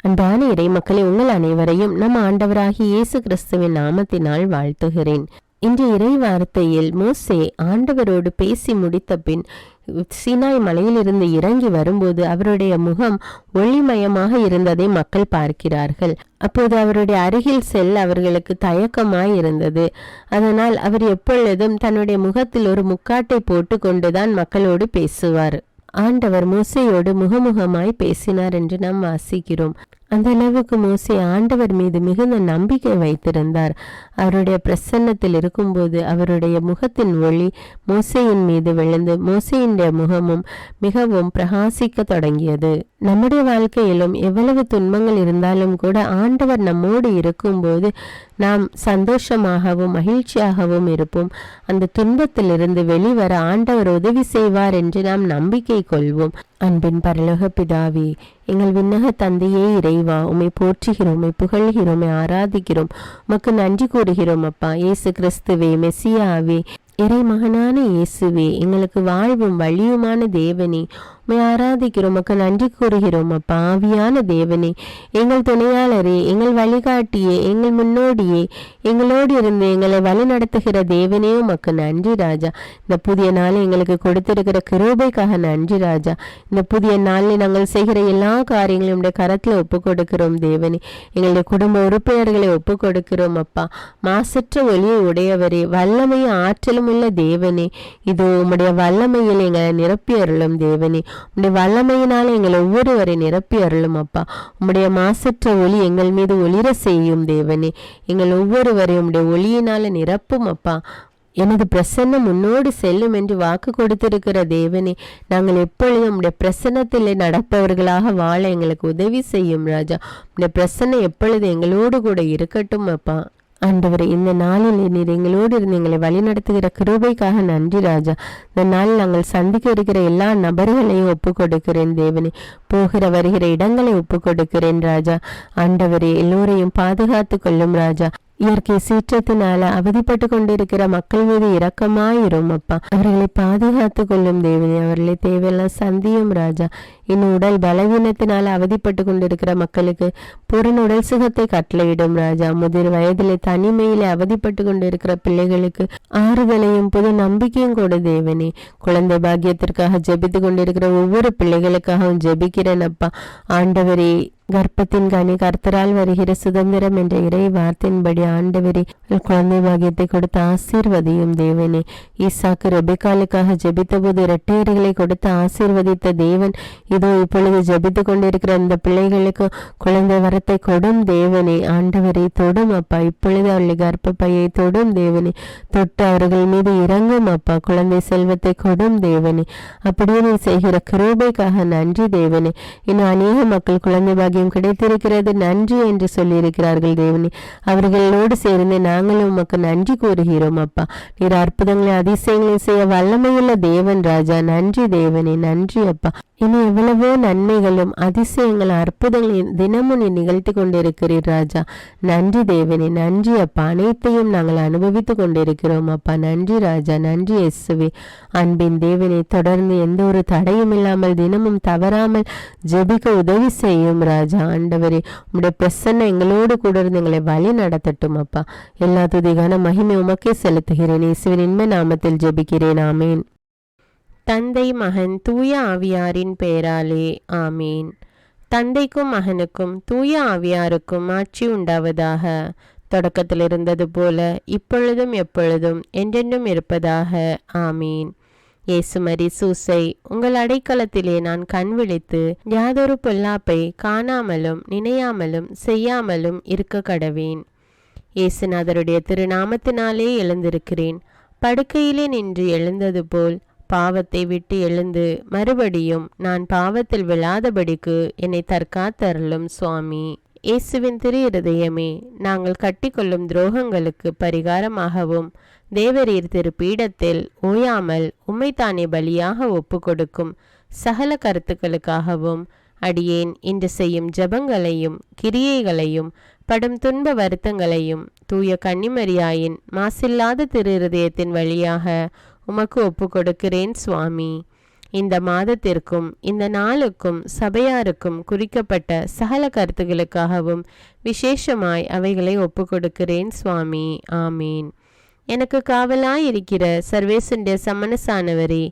அன்பான இறை மக்களை உங்கள் அனைவரையும் நம் ஆண்டவராகிய இயேசு கிறிஸ்துவின் நாமத்தினால் வாழ்த்துகிறேன். இன்று இறை வார்த்தையில் மோசே ஆண்டவரோடு பேசி முடித்த பின் சீனாய் மலையிலிருந்து இறங்கி வரும்போது அவருடைய முகம் ஒளிமயமாக இருந்ததை மக்கள் பார்க்கிறார்கள். அப்போது அவருடைய அருகில் செல்ல அவர்களுக்கு தயக்கமாய் இருந்தது. அதனால் அவர் எப்பொழுதும் தன்னுடைய முகத்தில் ஒரு முக்காட்டை போட்டு கொண்டுதான் மக்களோடு பேசுவார். ஆண்டவர் மோசேயோடு முகமுகமாய் பேசினார் என்று நாம் வாசிக்கிறோம். அந்த அளவுக்கு மோசே ஆண்டவர் மீது மிகுந்த நம்பிக்கை வைத்திருந்தார். அவருடைய பிரசன்னத்தில் இருக்கும்போது அவருடைய முகத்தின் ஒளி மோசேயின் மீது விழுந்து மோசேயினுடைய முகமும் மிகவும் பிரகாசிக்க தொடங்கியது. நம்முடைய வாழ்க்கையிலும் எவ்வளவு துன்பங்கள் இருந்தாலும் கூட ஆண்டவர் நம்மோடு இருக்கும்போது நாம் சந்தோஷமாகவும் மகிழ்ச்சியாகவும் இருப்போம். அந்த துன்பத்திலிருந்து வெளிவர ஆண்டவர் உதவி செய்வார் என்று நாம் நம்பிக்கை கொள்வோம். அன்பின் பரலோக பிதாவே, எங்கள் விண்ணக தந்தையே இறைவா, உம்மை போற்றுகிறோம், உம்மை புகழ்கிறோம், உம்மை ஆராதிக்கிறோம், உமக்கு நன்றி கூறுகிறோம் அப்பா. இயேசு கிறிஸ்துவே, மெசியாவே, இறை மகனான இயேசுவே, எங்களுக்கு வாழ்வும் வழியுமான தேவனே, உம்மை ஆராதிக்கிறோம், உமக்கு நன்றி கூறுகிறோம் அப்பா. ஆவியான தேவனே, எங்கள் துணையாளரே, எங்கள் வழிகாட்டியே, எங்கள் முன்னோடியே, எங்களோடு இருந்து எங்களை வழி நடத்துகிற தேவனே, உமக்கு நன்றி ராஜா. இந்த புதிய நாளை எங்களுக்கு கொடுத்திருக்கிற கிருபைக்காக நன்றி ராஜா. இந்த புதிய நாளில் நாங்கள் செய்கிற எல்லா காரியங்களையும் உடைய கரத்தில் ஒப்பு கொடுக்கிறோம் தேவனே. எங்களுடைய குடும்ப உறுப்பினர்களை ஒப்பு கொடுக்கிறோம் அப்பா. மாசற்ற ஒளியை உடையவரே, வல்லமையும் ஆற்றலும் உள்ள தேவனே, இதோ உம்முடைய வல்லமையில் எங்களை நிரப்பி அருளும் தேவனே. உம்முடைய வல்லமையினால எங்கள் ஒவ்வொருவரை நிரப்பி அருளும் அப்பா. உம்முடைய மாசற்ற ஒளி எங்கள் மீது ஒளிர செய்யும் தேவனே. எங்கள் ஒவ்வொருவரையும் உம்முடைய ஒளியினால நிரப்பும் அப்பா. எனது பிரசன்னம் முன்னோடு செல்லும் என்று வாக்கு கொடுத்திருக்கிற தேவனே, நாங்கள் எப்பொழுதும் உம்முடைய பிரசன்னத்தில் நடப்பவர்களாக வாழ எங்களுக்கு உதவி செய்யும் ராஜா. உம்முடைய பிரசன்னம் எப்பொழுது எங்களோடு கூட இருக்கட்டும் அப்பா. ஆண்டவரே, இந்த நாளில் நீர் எங்களோடு இருந்து எங்களை வழி நடத்துகிற கிருபைக்காக நன்றி ராஜா. இந்த நாளில் நாங்கள் சந்திக்க இருக்கிற எல்லா நபர்களையும் ஒப்பு கொடுக்கிறேன் தேவனே. போகிற வருகிற இடங்களை ஒப்பு கொடுக்கிறேன் ராஜா. ஆண்டவரே, எல்லோரையும் பாதுகாத்து கொள்ளும் ராஜா. இயற்கை சீற்றத்தினால அவதிப்பட்டு கொண்டிருக்கிற மக்கள் மீது இரக்கமாயிரும் அப்பா. அவர்களை பாதுகாத்து கொள்ளும் தேவனே. அவர்களை தேவையெல்லாம் சந்தியும் ராஜா. இன்னும் உடல் பலவீனத்தினால அவதிப்பட்டு கொண்டிருக்கிற மக்களுக்கு பூரண உடல் சுகத்தை கட்டளையிடும் ராஜா. முதிர் வயதிலே தனிமையிலே அவதிப்பட்டு கொண்டிருக்கிற பிள்ளைகளுக்கு ஆறுதலையும் புது நம்பிக்கையும் கொடு தேவனே. குழந்தை பாக்கியத்திற்காக ஜெபித்து கொண்டிருக்கிற ஒவ்வொரு பிள்ளைகளுக்காகவும் ஜெபிக்கிறேன் அப்பா. ஆண்டவரே, கர்ப்பத்தின் கனி கர்த்தரால் வருகிற சுதந்திரம் என்ற இறை வார்த்தையின்படி ஆண்டவரே, குழந்தை பாக்கியத்தை கொடுத்து ஆசீர்வதியும் தேவனே. ஈசாக்கு ரெபெக்காலுக்காக ஜெபித்த போது இரட்டையர்களை கொடுத்து ஆசீர்வதித்த தேவன், இதோ இப்பொழுது ஜெபித்து கொண்டிருக்கிற இந்த பிள்ளைகளுக்கு குழந்தை வரத்தை கொடும் தேவனே. ஆண்டவரை தொடும் அப்பா. இப்பொழுது அவர்களை கர்ப்பப்பையை தொடும் தேவனே. தொட்டு அவர்கள் மீது இறங்கும் அப்பா. குழந்தை செல்வத்தை கொடும் தேவனே. அப்படியே நீ செய்கிற கிருபைக்காக நன்றி தேவனே. இன்னும் அநேக மக்கள் குழந்தை பாக்கியம் கிடைத்திருக்கிறது நன்றி என்று சொல்லியிருக்கிறார்கள் தேவனே. அவர்களோடு சேர்ந்து நாங்களும் உமக்கு நன்றி கூறுகிறோம் அப்பா. நீர் அற்புதங்களை அதிசயங்களை செய்ய வல்லமையுள்ள தேவன் ராஜா. நன்றி தேவனே, நன்றி அப்பா. இனி எவ்வளவோ நன்மைகளும் அதிசயங்களும் அற்புதங்களையும் தினமும் நீ நிகழ்த்தி கொண்டிருக்கிறீர் ராஜா. நன்றி தேவனே, நன்றி அப்பா. அனைத்தையும் நாங்கள் அனுபவித்து கொண்டிருக்கிறோம் அப்பா. நன்றி ராஜா, நன்றி இயேசுவே. அன்பின் தேவனே, தொடர்ந்து எந்த ஒரு தடையும் இல்லாமல் தினமும் தவறாமல் ஜெபிக்க உதவி செய்யும் ராஜா. ஆண்டவரே, உம்முடைய பிரசன்னம் எங்களோடு கூட இருந்து எங்களை வழி நடத்தட்டும் அப்பா. எல்லா துதிகான மகிமை உமக்கே செலுத்துகிறேன். இயேசுவின் இன்மை நாமத்தில் ஜெபிக்கிறேன். ஆமேன். தந்தை, மகன், தூய ஆவியாரின் பெயராலே ஆமீன். தந்தைக்கும் மகனுக்கும் தூய ஆவியாருக்கும் ஆட்சி உண்டாவதாக. தொடக்கத்தில் இருந்தது போல இப்பொழுதும் எப்பொழுதும் என்றென்றும் இருப்பதாக. ஆமீன். இயேசுமரி சூசை, உங்கள் அடைக்கலத்திலே நான் கண் விழித்து யாதொரு பொல்லாப்பை காணாமலும் நினையாமலும் செய்யாமலும் இருக்க கடவேன். இயேசுநாதருடைய திருநாமத்தினாலே எழுந்திருக்கிறேன். படுக்கையிலே நின்று எழுந்தது போல் பாவத்தை விட்டு எழுந்து மறுபடியும் நான் பாவத்தில் விழாதபடிக்கு என்னை தற்காத்தருளும் சுவாமி. இயேசுவின் திரு இருதயமே, நாங்கள் கட்டிக்கொள்ளும் துரோகங்களுக்கு பரிகாரமாகவும் தேவரீர் திரு பீடத்தில் ஓயாமல் உம்மைத்தானே பலியாக ஒப்பு கொடுக்கும் சகல கருத்துக்களுக்காகவும் அடியேன் இன்று செய்யும் ஜபங்களையும் கிரியைகளையும் படும் துன்ப வருத்தங்களையும் தூய கன்னிமரியாயின் மாசில்லாத திரு இருதயத்தின் வழியாக உமக்கு ஒப்பு கொடுக்கிறேன் சுவாமி. இந்த மாதத்திற்கும் இந்த நாளுக்கும் சபையாருக்கும் குறிக்கப்பட்ட சகல கருத்துகளுக்காகவும் விசேஷமாய் அவைகளை ஒப்புக்கொடுக்கிறேன் சுவாமி. ஆமீன். எனக்கு காவலாயிருக்கிற சர்வேசனுடைய சமனசானவரே,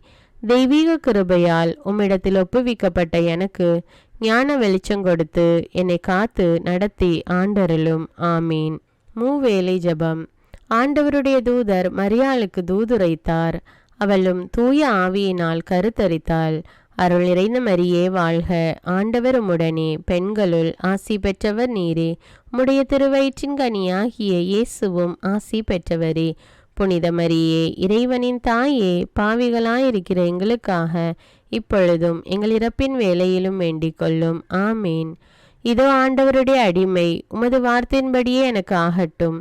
தெய்வீக கிருபையால் உம்மிடத்தில் ஒப்புவிக்கப்பட்ட எனக்கு ஞான வெளிச்சம் கொடுத்து என்னை காத்து நடத்தி ஆண்டருளும். ஆமீன். மூவேளை ஜெபம். ஆண்டவருடைய தூதர் மரியாளுக்கு தூதுரைத்தார். அவளும் தூய ஆவியினால் கருத்தரித்தாள். அருள் நிறைந்த மரியே வாழ்க, ஆண்டவர் உம்முடனே, பெண்களுள் ஆசி பெற்றவர் நீரே. உம்முடைய திருவயிற்றின் கனியாகிய இயேசுவும் ஆசி பெற்றவரே. புனித மரியே, இறைவனின் தாயே, பாவிகளாயிருக்கிற எங்களுக்காக இப்பொழுதும் எங்கள் இறப்பின் வேளையிலும் வேண்டிக் கொள்ளும். ஆமீன். இதோ ஆண்டவருடைய அடிமை, உமது வார்த்தையின்படியே எனக்கு ஆகட்டும்.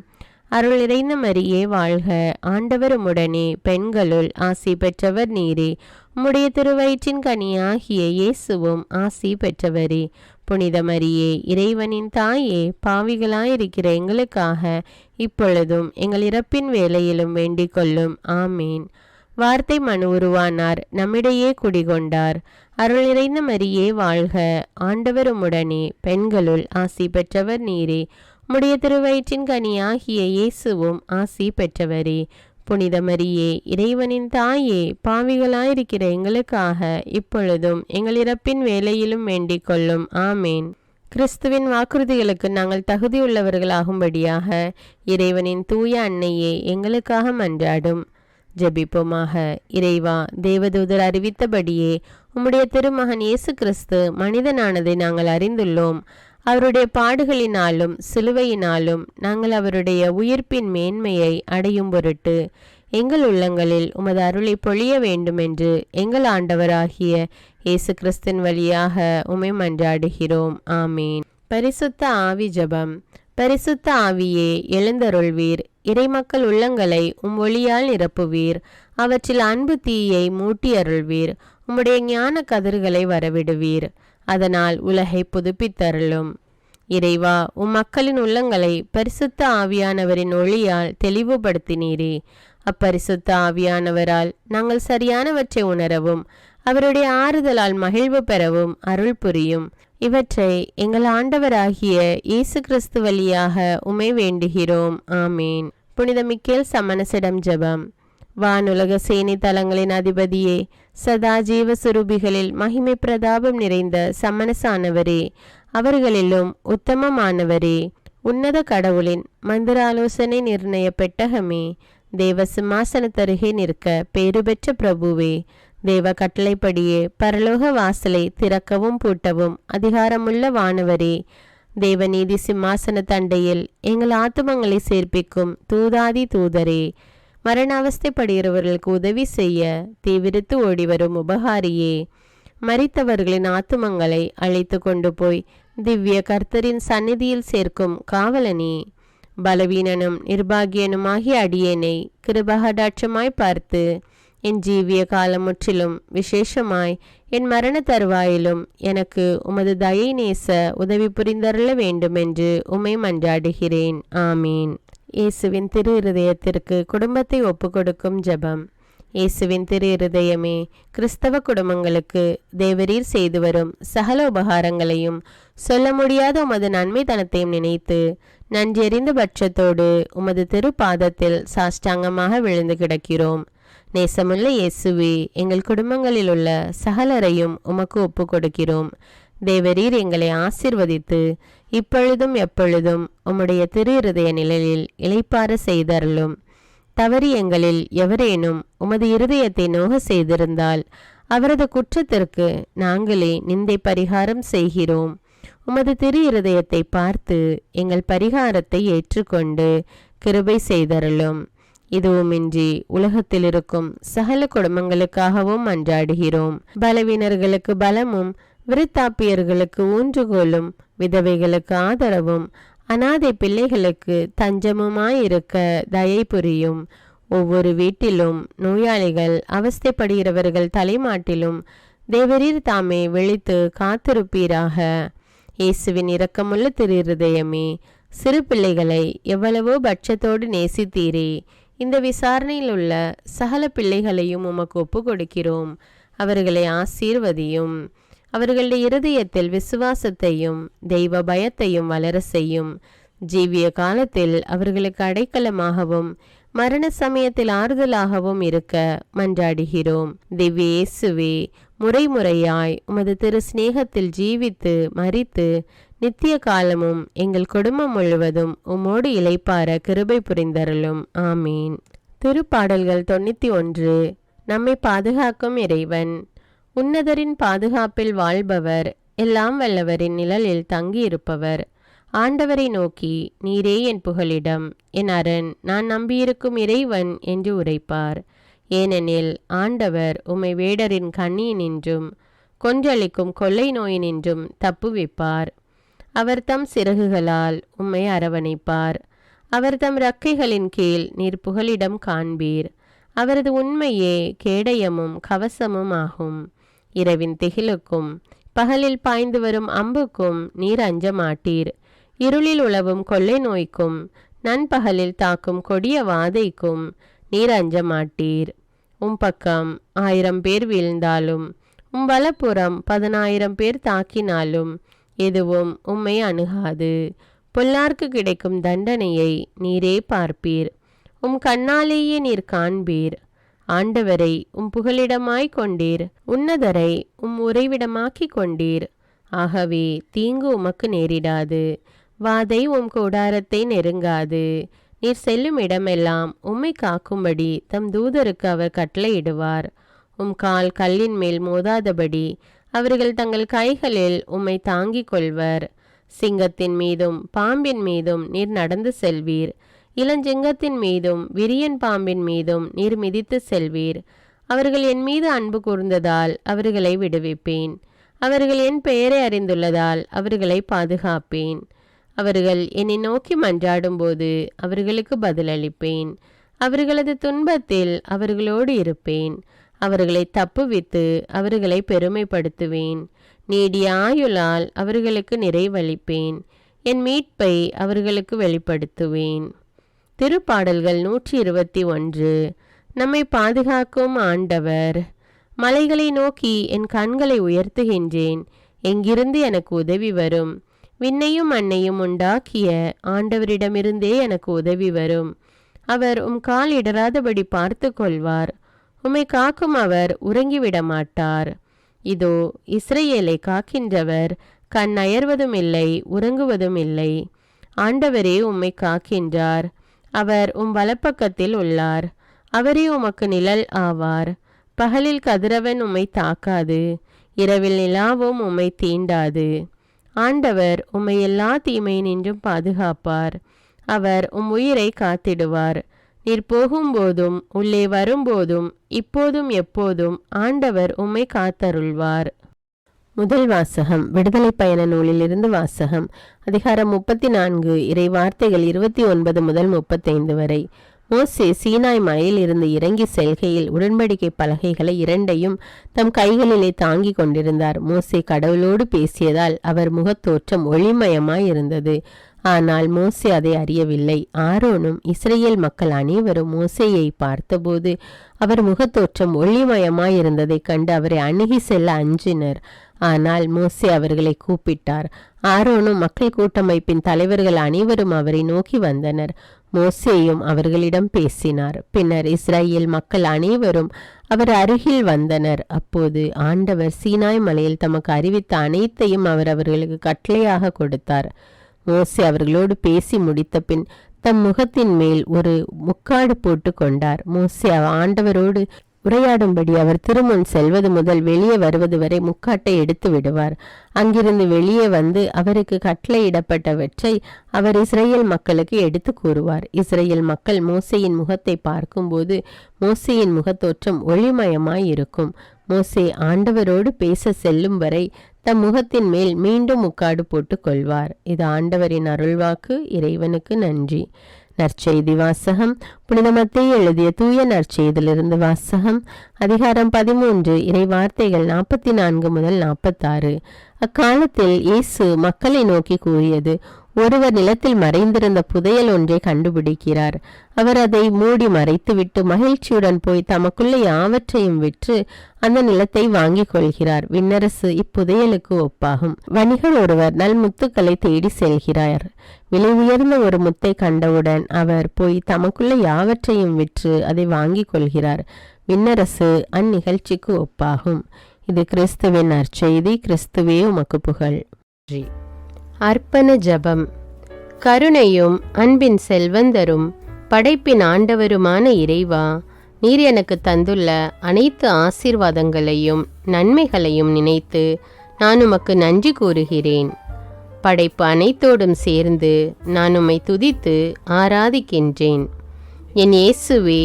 அருள் நிறைந்த மரியே வாழ்க, ஆண்டவர் உம்முடனே, பெண்களுள் ஆசி பெற்றவர் நீரே. உம்முடைய திருவயிற்றின் கனியாகிய இயேசுவும் ஆசி பெற்றவரே. புனித மரியே, இறைவனின் தாயே, பாவிகளாயிருக்கிற எங்களுக்காக இப்பொழுதும் எங்கள் இறப்பின் வேளையிலும் வேண்டிக் கொள்ளும். ஆமீன். வார்த்தை மனு உருவானார், நம்மிடையே குடிகொண்டார். அருள் நிறைந்த மரியே வாழ்க, ஆண்டவர் உம்முடனே, பெண்களுள் ஆசி பெற்றவர் நீரே. உம்முடைய திருவயிற்றின் கனியாகிய இயேசுவும் ஆசி பெற்றவரே. புனித மரியே, இறைவனின் தாயே, பாவிகளாயிருக்கிற எங்களுக்காக இப்பொழுதும் எங்கள் இறப்பின் வேளையிலும் வேண்டிக் கொள்ளும். ஆமேன். கிறிஸ்துவின் வாக்குறுதிகளுக்கு நாங்கள் தகுதியுள்ளவர்களாகும்படியாக இறைவனின் தூய அன்னையே எங்களுக்காக மன்றாடும். ஜெபிப்போமாக. இறைவா, தேவதூதர் அறிவித்தபடியே உம்முடைய திருமகன் இயேசு கிறிஸ்து மனிதனானதை நாங்கள் அறிந்துள்ளோம். அவருடைய பாடுகளினாலும் சிலுவையினாலும் நாங்கள் அவருடைய உயிர்ப்பின் மேன்மையை அடையும் பொருட்டு எங்கள் உள்ளங்களில் உமது அருளை பொழிய வேண்டுமென்று எங்கள் ஆண்டவராகிய இயேசு கிறிஸ்தின் வழியாக உம்மை மன்றாடுகிறோம். ஆமீன். பரிசுத்த ஆவி ஜெபம். பரிசுத்த ஆவியே, எழுந்தருள்வீர். இறைமக்கள் உள்ளங்களை ஒளியால் நிரப்புவீர். அவற்றில் அன்பு தீயை மூட்டி அருள்வீர். உம்முடைய ஞான கதிர்களை வரவிடுவீர். அதனால் உலகை புதுப்பித்தருளும். இறைவா, மக்களின் உள்ளங்களை பரிசுத்த ஆவியானவரின் ஒளியால் தெளிவுபடுத்தினீரே. அப்பரிசுத்த ஆவியானவரால் நாங்கள் சரியானவற்றை உணரவும் அவருடைய ஆறுதலால் மகிழ்வு பெறவும் அருள் புரியும். இவற்றை எங்கள் ஆண்டவராகிய இயேசு கிறிஸ்து வழியாக உம்மை வேண்டுகிறோம். ஆமீன். புனித மிக்கேல் சமனசிடம் ஜெபம். வானுலக சேனை தலங்களின் அதிபதியே, சதா ஜீவ சுரூபிகளில் மகிமை பிரதாபம் நிறைந்த சமனசானவரே, அவர்களிலும் உத்தமமானவரே, உன்னத கடவுளின் மந்திர ஆலோசனை நிர்ணய பெட்டகமே, தேவ சிம்மாசனத்தருகே நிற்க பேறு பெற்ற பிரபுவே, தேவ கட்டளைப்படியே பரலோக வாசலை திறக்கவும் பூட்டவும் அதிகாரமுள்ள வானவரே, தேவநீதி சிம்மாசன தண்டையில் எங்கள் ஆத்துமங்களை சேர்ப்பிக்கும் தூதாதி தூதரே, மரண அவஸ்தைப்படுகிறவர்களுக்கு உதவி செய்ய தீவிரித்து ஓடிவரும் உபகாரியே, மரித்தவர்களின் ஆத்துமங்களை அழைத்து கொண்டு போய் திவ்ய கர்த்தரின் சந்நிதியில் சேர்க்கும் காவலனே, பலவீனனும் நிர்பாகியனுமாகிய அடியேனை கிருபகடாட்சமாய் பார்த்து என் ஜீவிய காலம் முற்றிலும் விசேஷமாய் என் மரண தருவாயிலும் எனக்கு உமது தயை நேச உதவி புரிந்தருள வேண்டுமென்று உம்மை மன்றாடுகிறேன். ஆமீன். இயேசுவின் திரு இருதயத்திற்கு குடும்பத்தை ஒப்புக்கொடுக்கும் ஜெபம். இயேசுவின் திரு இருதயமே, கிறிஸ்தவ குடும்பங்களுக்கு தேவரீர் செய்து வரும் சகல உபகாரங்களையும் சொல்ல முடியாத உமது நன்மைத்தனத்தையும் நினைத்து நன்றெறிந்த பட்சத்தோடு உமது திரு பாதத்தில் சாஷ்டாங்கமாக விழுந்து கிடக்கிறோம். நேசமுள்ள இயேசுவே, எங்கள் குடும்பங்களில் உள்ள சகலரையும் உமக்கு ஒப்பு கொடுக்கிறோம். தேவரீர் எங்களை ஆசீர்வதித்து இப்பொழுதும் எப்பொழுதும் உம்முடைய திரு இருதய நிழலில் இளைப்பாற செய்தருளும். தவறி எங்களில் எவரேனும் உமது இருதயத்தை நோக செய்திருந்தால் அவரது குற்றத்திற்கு நாங்களே நிந்தை பரிகாரம் செய்கிறோம். உமது திரு இருதயத்தை பார்த்து எங்கள் பரிகாரத்தை ஏற்றுக்கொண்டு கிருபை செய்தருளும். இதுவுமின்றி உலகத்தில் இருக்கும் சகல குடும்பங்களுக்காகவும் மன்றாடுகிறோம். பலவீனர்களுக்கு பலமும், விருத்தாப்பியர்களுக்கு ஊன்றுகோலும், விதவைகளுக்கு ஆதரவும், அனாதை பிள்ளைகளுக்கு தஞ்சமுமாயிருக்க தயை புரியும். ஒவ்வொரு வீட்டிலும் நோயாளிகள் அவஸ்தைப்படுகிறவர்கள் தலைமாட்டிலும் தேவரீர் தாமே விழித்து காத்திருப்பீராக. இயேசுவின் இரக்கமுள்ள திரு இருதயமே, சிறு பிள்ளைகளை எவ்வளவோ பட்சத்தோடு நேசித்தீரே. இந்த விசாரணையில் உள்ள சகல பிள்ளைகளையும் உமக்கு ஒப்பு கொடுக்கிறோம். அவர்களை ஆசீர்வதியும். அவர்களுடைய இருதயத்தில் விசுவாசத்தையும் தெய்வ பயத்தையும் வளர செய்யும். ஜீவிய காலத்தில் அவர்களுக்கு அடைக்கலமாகவும் மரண சமயத்தில் ஆறுதலாகவும் இருக்க மன்றாடுகிறோம். திவ்ய இயேசுவே, முறைமுறையாய் உமது திரு சிநேகத்தில் ஜீவித்து மரித்து நித்திய காலமும் எங்கள் குடும்பம் முழுவதும் உம்மோடு இளைப்பார கிருபை புரிந்தருளும். ஆமீன். திருப்பாடல்கள் 91. நம்மை பாதுகாக்கும் இறைவன். உன்னதரின் பாதுகாப்பில் வாழ்பவர், எல்லாம் வல்லவரின் நிழலில் தங்கியிருப்பவர். ஆண்டவரை நோக்கி, நீரே என் புகலிடம், என் அரண், நான் நம்பியிருக்கும் இறைவன் என்று உரைப்பார். ஏனெனில் ஆண்டவர் உம்மை வேடரின் கண்ணியினின்றும் கொன்றளிக்கும் கொள்ளை நோயினின்றும் தப்புவிப்பார். அவர் தம் சிறகுகளால் உம்மை அரவணைப்பார். அவர் தம் இறக்கைகளின் கீழ் நீர் புகலிடம் காண்பீர். அவரது உண்மையே கேடயமும் கவசமும் ஆகும். இரவின் திகிலுக்கும் பகலில் பாய்ந்து வரும் அம்புக்கும் நீர் அஞ்ச மாட்டீர். இருளில் உலவும் கொள்ளை நோய்க்கும் நண்பகலில் தாக்கும் கொடிய வாதைக்கும் நீர் அஞ்ச மாட்டீர். உம் பக்கம் 1000 பேர் வீழ்ந்தாலும் உம் வலப்புறம் 10,000 பேர் தாக்கினாலும் எதுவும் உம்மை அணுகாது. பொல்லார்க்கு கிடைக்கும் தண்டனையை நீரே பார்ப்பீர். உம் கண்ணாலேயே நீர் காண்பீர். ஆண்டவரை உம் புகலிடமாய் கொண்டீர். உன்னதரை உம் உறைவிடமாக்கி கொண்டீர். ஆகவே தீங்கு உமக்கு நேரிடாது. வாதை உம் கூடாரத்தை நெருங்காது. நீர் செல்லும் இடமெல்லாம் உம்மை காக்கும்படி தம் தூதருக்கு அவர் கட்டளையிடுவார். உம் கால் கல்லின் மேல் மோதாதபடி அவர்கள் தங்கள் கைகளில் உம்மை தாங்கிக் கொள்வர். சிங்கத்தின் மீதும் பாம்பின் மீதும் நீர் நடந்து செல்வீர். இளஞ்சிங்கத்தின் மீதும் விரியன் பாம்பின் மீதும் நீர் மிதித்து செல்வீர். அவர்கள் என் மீது அன்பு கூர்ந்ததால் அவர்களை விடுவிப்பேன். அவர்கள் என் பெயரை அறிந்துள்ளதால் அவர்களை பாதுகாப்பேன். அவர்கள் என்னை நோக்கி மன்றாடும்போது அவர்களுக்கு பதிலளிப்பேன். அவர்களது துன்பத்தில் அவர்களோடு இருப்பேன். அவர்களை தப்புவித்து அவர்களை பெருமைப்படுத்துவேன். நீடிய ஆயுளால் அவர்களுக்கு நிறைவளிப்பேன். என் மீட்பை அவர்களுக்கு வெளிப்படுத்துவேன். திருப்பாடல்கள் 121. நம்மை பாதுகாக்கும் ஆண்டவர். மலைகளை நோக்கி என் கண்களை உயர்த்துகின்றேன். எங்கிருந்து எனக்கு உதவி வரும்? விண்ணையும் மண்ணையும் உண்டாக்கிய ஆண்டவரிடமிருந்தே எனக்கு உதவி வரும். அவர் உம் கால் இடராதபடி பார்த்து கொள்வார். உம்மை காக்கும் அவர் உறங்கிவிட மாட்டார். இதோ இஸ்ரவேலை காக்கின்றவர் கண் அயர்வதும் இல்லை, உறங்குவதும் இல்லை. ஆண்டவரே உம்மை காக்கின்றார். அவர் உம் வலப்பக்கத்தில் உள்ளார். அவரே உமக்கு நிழல் ஆவார். பகலில் கதிரவன் உம்மை தாக்காது, இரவில் நிலாவும் உம்மை தீண்டாது. ஆண்டவர் உம்மை எல்லா தீமையினின்றும் பாதுகாப்பார். அவர் உம் உயிரை காத்திடுவார். நீர் போகும்போதும் உள்ளே வரும்போதும் இப்போதும் எப்போதும் ஆண்டவர் உம்மை காத்தருள்வார். முதல் வாசகம். விடுதலை பயண நூலிலிருந்து வாசகம். அதிகாரம் 34. இறை வார்த்தைகள் 29 முதல் 35 வரை. மோசே சீனாய் மலையில் இருந்து இறங்கி செல்கையில் உடன்படிக்கை பலகைகளை 2ஐயும் தம் கைகளிலே தாங்கி கொண்டிருந்தார். மோசே கடவுளோடு பேசியதால் அவர் முகத்தோற்றம் ஒளிமயமாய் இருந்தது. ஆனால் மோசே அதை அறியவில்லை. ஆரோனும் இஸ்ரேல் மக்கள் அனைவரும் மோசேயை பார்த்தபோது அவர் முகத்தோற்றம் ஒளிமயமாயிருந்ததைக் கண்டு அவரை அணுகி செல்ல அஞ்சினர். ஆனால் மோசே அவர்களை கூப்பிட்டார். ஆரோனும் மக்கள் கூட்டமைப்பின் தலைவர்கள் அனைவரும் அவரை நோக்கி வந்தனர். மோசேயும் அவர்களிடம் பேசினார். பின்னர் இஸ்ரேல் மக்கள் அனைவரும் அவர் அருகில் வந்தனர். அப்போது ஆண்டவர் சீனாய் மலையில் தமக்கு அறிவித்த அனைத்தையும் அவர் அவர்களுக்கு கட்டளையாக கொடுத்தார். மோசே அவர்களோடு பேசி முடித்த பின் தம் முகத்தின் மேல் ஒரு முக்காடு போட்டு கொண்டார். மோசே ஆண்டவரோடு உரையாடும்படி அவர் திருமுன் செல்வது முதல் வெளியே வருவது வரை முக்காட்டை எடுத்து விடுவார். அங்கிருந்து வெளியே வந்து அவருக்கு கட்டளையிடப்பட்டவற்றை அவர் இஸ்ரேல் மக்களுக்கு எடுத்து கூறுவார். இஸ்ரேல் மக்கள் மோசேயின் முகத்தை பார்க்கும்போது மோசேயின் முகத்தோற்றம் ஒளிமயமாய் இருக்கும். மோசே ஆண்டவரோடு பேச செல்லும் வரை தம் முகத்தின் மேல் மீண்டும் முக்காடு போட்டு கொள்வார். இது ஆண்டவரின் அருள்வாக்கு. இறைவனுக்கு நன்றி. நற்செய்தி வாசகம். புனித மத்தேயு எழுதிய தூய நற்செய்தியிலிருந்து வாசகம். அதிகாரம் 13. இறை வார்த்தைகள் 44 முதல் 46. அக்காலத்தில் இயேசு மக்களை நோக்கி கூறியது: ஒருவர் நிலத்தில் மறைந்திருந்த புதையல் ஒன்றை கண்டுபிடிக்கிறார். அவர் அதை மூடி மறைத்துவிட்டு மகிழ்ச்சியுடன் போய் தமக்குள்ள யாவற்றையும் விற்று அந்த நிலத்தை வாங்கிக் கொள்கிறார். விண்ணரசு இப்புதையலுக்கு ஒப்பாகும். வணிகர் ஒருவர் நல் முத்துக்களை தேடி செல்கிறார். விலை உயர்ந்த ஒரு முத்தை கண்டவுடன் அவர் போய் தமக்குள்ள யாவற்றையும் விற்று அதை வாங்கிக் கொள்கிறார். விண்ணரசு அந்நிகழ்ச்சிக்கு ஒப்பாகும். இது கிறிஸ்துவின் நற்செய்தி. கிறிஸ்துவே உமக்கு புகழ். அர்ப்பண ஜெபம். கருணையும் அன்பின் செல்வந்தரும் படைப்பின் ஆண்டவருமான இறைவா, நீர் எனக்கு தந்துள்ள அனைத்து ஆசீர்வாதங்களையும் நன்மைகளையும் நினைத்து நான் உமக்கு நன்றி கூறுகிறேன். படைப்பு அனைத்தோடும் சேர்ந்து நான் உம்மை துதித்து ஆராதிக்கின்றேன். என் இயேசுவே,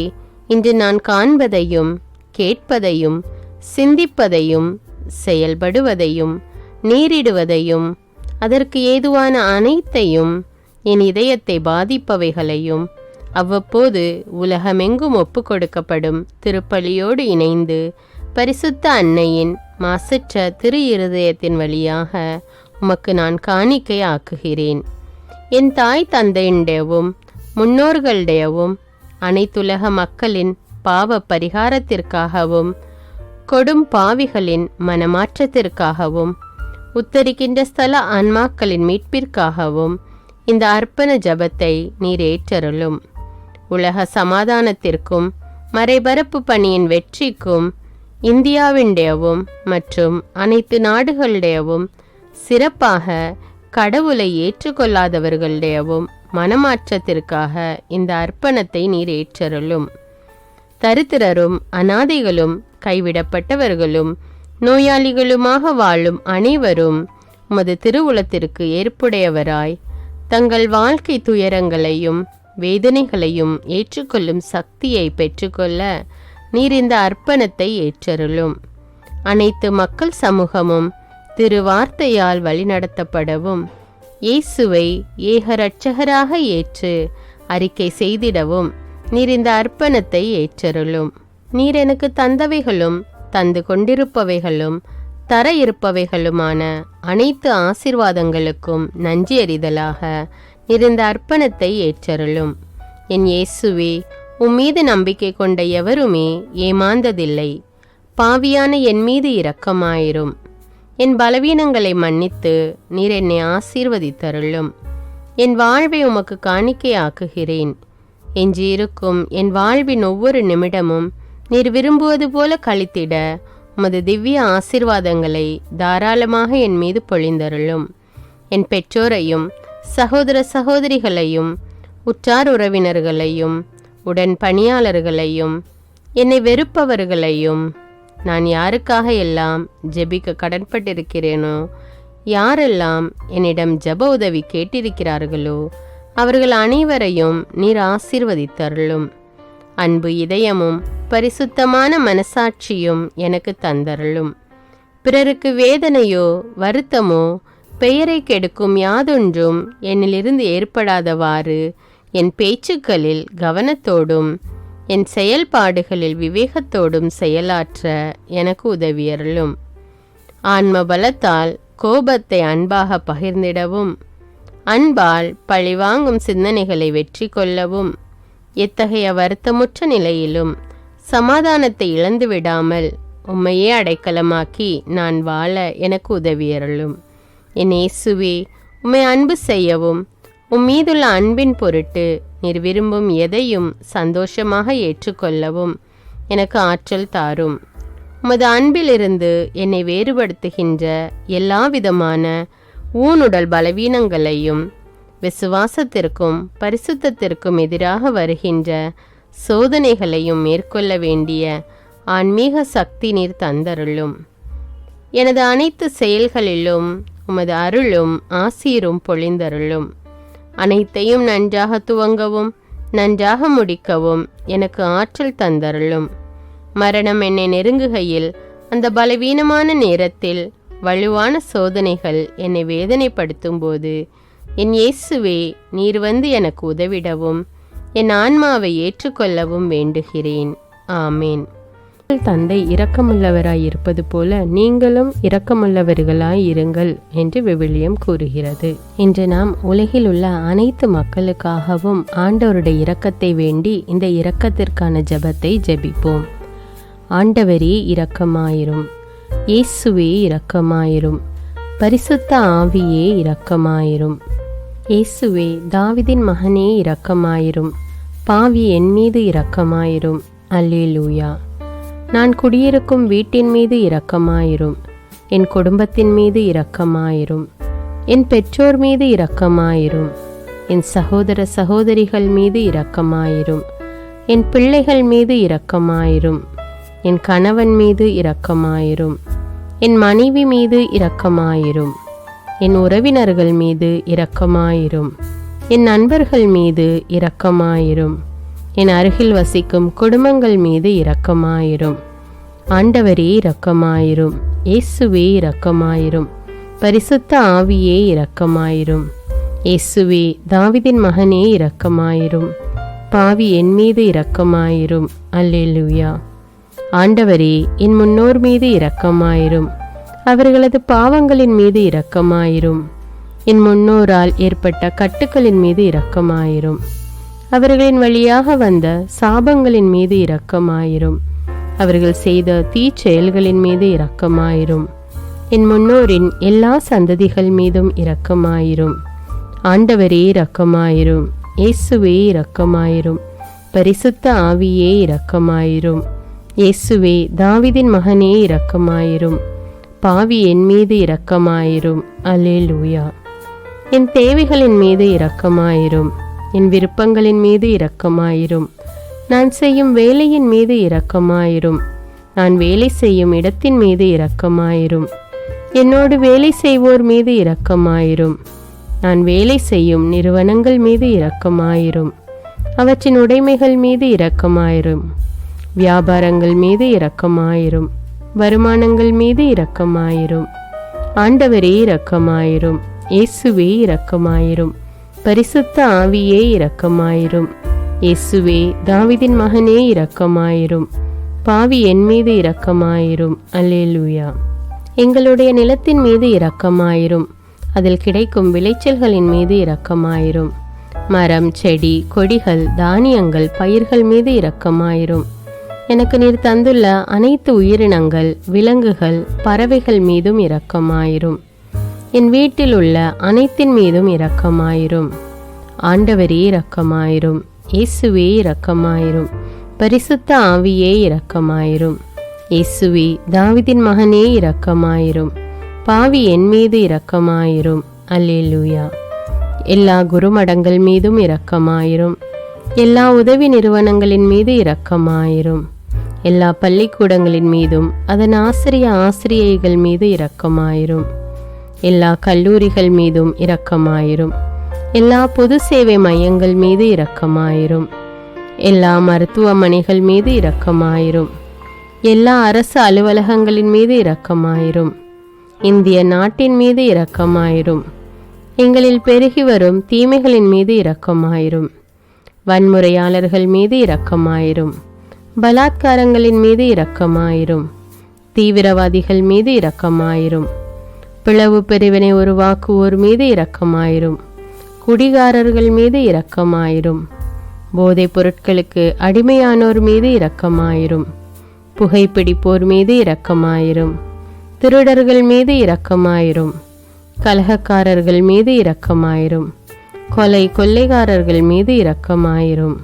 இன்று நான் காண்பதையும் கேட்பதையும் சிந்திப்பதையும் செயல்படுவதையும் நேரிடுவதையும் அதற்கு ஏதுவான அனைத்தையும் என் இதயத்தை பாதிப்பவைகளையும் அவ்வப்போது உலகமெங்கும் ஒப்பு கொடுக்கப்படும் திருப்பலியோடு இணைந்து பரிசுத்த அன்னையின் மாசற்ற திரு இருதயத்தின் வழியாக உமக்கு நான் காணிக்கை ஆக்குகிறேன். என் தாய் தந்தையுடையவும் முன்னோர்களுடையவும் அனைத்துலக மக்களின் பாவ பரிகாரத்திற்காகவும் கொடும் பாவிகளின் மனமாற்றத்திற்காகவும் உத்தரிக்கின்ற ஸ்தல ஆன்மாக்களின் மீட்பிற்காகவும் இந்த அர்ப்பண ஜபத்தை நீர் ஏற்றருளும். உலக சமாதானத்திற்கும் மறைபரப்பு பணியின் வெற்றிக்கும் இந்தியாவின்டையவும் மற்றும் அனைத்து நாடுகளுடையவும் சிறப்பாக கடவுளை ஏற்றுக்கொள்ளாதவர்களுடையவும் மனமாற்றத்திற்காக இந்த அர்ப்பணத்தை நீர் ஏற்றருளும். தரித்திரரும் அனாதைகளும் கைவிடப்பட்டவர்களும் நோயாளிகளுமாக வாழும் அனைவரும் உமது திருவுளத்திற்கு ஏற்புடையவராய் தங்கள் வாழ்க்கை துயரங்களையும் வேதனைகளையும் ஏற்றுக்கொள்ளும் சக்தியை பெற்றுக்கொள்ள நீர் இந்த அர்ப்பணத்தை ஏற்றருளும். அனைத்து மக்கள் சமூகமும் திருவார்த்தையால் வழிநடத்தப்படவும் இயேசுவை ஏக இரட்சகராக ஏற்று அறிக்கை செய்திடவும் நீர் இந்த அர்ப்பணத்தை ஏற்றருளும். நீர் எனக்கு தந்தவைகளும் தந்து கொண்டிருப்பவைகளும் தர இருப்பவைகளுமான அனைத்து ஆசீர்வாதங்களுக்கும் நன்றி அறிதலாக நீர் இந்த அர்ப்பணத்தை ஏற்றருளும். என் இயேசுவே, உம்மீது நம்பிக்கை கொண்ட எவருமே ஏமாந்ததில்லை. பாவியான என் மீது இரக்கமாயிரும். என் பலவீனங்களை மன்னித்து நீர் என்னை ஆசீர்வதித்தருளும். என் வாழ்வை உமக்கு காணிக்கையாக்குகிறேன். எஞ்சியிருக்கும் என் வாழ்வின் ஒவ்வொரு நிமிடமும் நீர் விரும்புவது போல கழித்திட உமது திவ்ய ஆசீர்வாதங்களை தாராளமாக என் மீது பொழிந்தருளும். என் பெற்றோரையும் சகோதர சகோதரிகளையும் உற்றார் உறவினர்களையும் உடன் பணியாளர்களையும் என்னை வெறுப்பவர்களையும் நான் யாருக்காக எல்லாம் ஜெபிக்க கடன்பட்டிருக்கிறேனோ, யாரெல்லாம் என்னிடம் ஜெப உதவி கேட்டிருக்கிறார்களோ அவர்கள் அனைவரையும் நீர் ஆசீர்வதித்தருளும். அன்பு இதயமும் பரிசுத்தமான மனசாட்சியும் எனக்கு தந்தருளும். பிறருக்கு வேதனையோ வருத்தமோ பெயரை கெடுக்கும் யாதொன்றும் என்னிலிருந்து ஏற்படாதவாறு என் பேச்சுக்களில் கவனத்தோடும் என் செயல்பாடுகளில் விவேகத்தோடும் செயலாற்ற எனக்கு உதவியருளும். ஆன்ம பலத்தால் கோபத்தை அன்பாக பகிர்ந்திடவும் அன்பால் பழிவாங்கும் சிந்தனைகளை வெற்றி கொள்ளவும் எத்தகைய வருத்தமுற்ற நிலையிலும் சமாதானத்தை இழந்து விடாமல் உம்மையே அடைக்கலமாக்கி நான் வாழ எனக்கு உதவியருளும். என் இயேசுவே, உம்மை அன்பு செய்யவும் உம்மீதுள்ள அன்பின் பொருட்டு நீர் விரும்பும் எதையும் சந்தோஷமாக ஏற்றுக்கொள்ளவும் எனக்கு ஆற்றல் தாரும். உமது அன்பிலிருந்து என்னை வேறுபடுத்துகின்ற எல்லா விதமான ஊனுடல் பலவீனங்களையும் விசுவாசத்திற்கும் பரிசுத்தத்திற்கும் எதிராக வருகின்ற சோதனைகளையும் மேற்கொள்ள வேண்டிய ஆன்மீக சக்தி நீர் தந்தருளும். எனது அனைத்து செயல்களிலும் உமது அருளும் ஆசீரும் பொழிந்தருளும். அனைத்தையும் நன்றாக துவங்கவும் நன்றாக முடிக்கவும் எனக்கு ஆற்றல் தந்தருளும். மரணம் என்னை நெருங்குகையில் அந்த பலவீனமான நேரத்தில் வலுவான சோதனைகள் என்னை வேதனைப்படுத்தும் போது என் இயேசுவே, நீர் வந்து எனக்கு உதவிடவும் என் ஆன்மாவை ஏற்றுக்கொள்ளவும் வேண்டுகிறேன். ஆமேன். தந்தை இரக்கமுள்ளவராய் இருப்பது போல நீங்களும் இரக்கமுள்ளவர்களாய் இருங்கள் என்று விவிலியம் கூறுகிறது. இன்று நாம் உலகில் உள்ள அனைத்து மக்களுக்காகவும் ஆண்டவருடைய இரக்கத்தை வேண்டி இந்த இரக்கத்திற்கான ஜெபத்தை ஜெபிப்போம். ஆண்டவரே இரக்கமாயிரும், இயேசுவே இரக்கமாயிரும், பரிசுத்த ஆவியே இரக்கமாயிரும். இயேசுவே தாவீதின் மகனே இரக்கமாயிரும், பாவி என் மீது இரக்கமாயிரும். அல்லேலூயா. நான் குடியிருக்கும் வீட்டின் மீது இரக்கமாயிரும், என் குடும்பத்தின் மீது இரக்கமாயிரும், என் பெற்றோர் மீது இரக்கமாயிரும், என் சகோதர சகோதரிகள் மீது இரக்கமாயிரும், என் பிள்ளைகள் மீது இரக்கமாயிரும், என் கணவன் மீது இரக்கமாயிரும், என் மனைவி மீது இரக்கமாயிரும், என் உறவினர்கள் மீது இரக்கமாயிரும், என் நண்பர்கள் மீது இரக்கமாயிரும், என் அருகில் வசிக்கும் குடும்பங்கள் மீது இரக்கமாயிரும். ஆண்டவரே இரக்கமாயிரும், இயேசுவே இரக்கமாயிரும், பரிசுத்த ஆவியே இரக்கமாயிரும். இயேசுவே தாவீதின் மகனே இரக்கமாயிரும், பாவி என் மீது இரக்கமாயிரும். அல்லேலூயா. ஆண்டவரே என் முன்னோர் மீது இரக்கமாயிரும், அவர்களது பாவங்களின் மீது இரக்கமாயிரும். என் முன்னோரால் ஏற்பட்ட கட்டுக்களின் மீது இரக்கமாயிரும், அவர்களின் வழியாக வந்த சாபங்களின் மீது இரக்கமாயிரும், அவர்கள் செய்த தீச்செயல்களின் மீது இரக்கமாயிரும். என் முன்னோரின் எல்லா சந்ததிகள் மீதும் இரக்கமாயிரும். ஆண்டவரே இரக்கமாயிரும், இயேசுவே இரக்கமாயிரும், பரிசுத்த ஆவியே இரக்கமாயிரும். இயேசுவே தாவீதின் மகனே இரக்கமாயிரும், பாவி என் மீது இரக்கமாயிரும். அல்லேலூயா. என் தேவைகளின் மீது இரக்கமாயிரும், என் விருப்பங்களின் மீது இரக்கமாயிரும். நான் செய்யும் வேலையின் மீது இரக்கமாயிரும், நான் வேலை செய்யும் இடத்தின் மீது இரக்கமாயிரும். என்னோடு வேலை செய்வோர் மீது இரக்கமாயிரும், நான் வேலை செய்யும் நிறுவனங்கள் மீது இரக்கமாயிரும். அவற்றின் உடைமைகள் மீது இரக்கமாயிரும், வியாபாரங்கள் மீது இரக்கமாயிரும், வருமானங்கள் மீது இரக்கமாயிரும். ஆண்டவரே இரக்கமாயிரும், இயேசுவே இரக்கமாயிரும், பரிசுத்த ஆவியே இரக்கமாயிரும். இயேசுவே தாவீதின் மகனே இரக்கமாயிரும், பாவி என் மீது இரக்கமாயிரும். அல்லேலூயா. எங்களுடைய நிலத்தின் மீது இரக்கமாயிரும், அதில் கிடைக்கும் விளைச்சல்களின் மீது இரக்கமாயிரும். மரம், செடி, கொடிகள், தானியங்கள், பயிர்கள் மீது இரக்கமாயிரும். எனக்கு நீர் தந்துள்ள அனைத்து உயிரினங்கள், விலங்குகள், பறவைகள் மீதும் இரக்கமாயிரும். என் வீட்டில் உள்ள அனைத்தின் மீதும் இரக்கமாயிரும். ஆண்டவரே இரக்கமாயிரும், இயேசுவே இரக்கமாயிரும், பரிசுத்த ஆவியே இரக்கமாயிரும். இயேசுவே தாவீதின் மகனே இரக்கமாயிரும், பாவி என் மீது இரக்கமாயிரும். அல்லேலூயா. எல்லா குருமடங்கள் மீதும் இரக்கமாயிரும், எல்லா உதவி நிறுவனங்களின் மீது இரக்கமாயிரும், எல்லா பள்ளிக்கூடங்களின் மீதும் அதன் ஆசிரியைகள் மீது இரக்கமாயிரும், எல்லா கல்லூரிகள் மீதும் இரக்கமாயிரும், எல்லா பொது சேவை மையங்கள் மீது இரக்கமாயிரும், எல்லா மருத்துவமனைகள் மீது இரக்கமாயிரும், எல்லா அரசு அலுவலகங்களின் மீது இரக்கமாயிரும், இந்திய நாட்டின் மீது இரக்கமாயிரும், எங்களில் பெருகி வரும் தீமைகளின் மீது இரக்கமாயிரும், வன்முறையாளர்கள் மீது இரக்கமாயிரும், பலாத்காரங்களின் மீது இரக்கமாயிரும், தீவிரவாதிகள் மீது இரக்கமாயிரும், பிளவு பிரிவினை உருவாக்குவோர் மீது இரக்கமாயிரும், குடிகாரர்கள் மீது இரக்கமாயிரும், போதைப் பொருட்களுக்கு அடிமையானோர் மீது இரக்கமாயிரும், புகைப்பிடிப்போர் மீது இரக்கமாயிரும், திருடர்கள் மீது இரக்கமாயிரும், கலகக்காரர்கள் மீது இரக்கமாயிரும், கொள்ளைக்காரர்கள் மீது இரக்கமாயிரும்.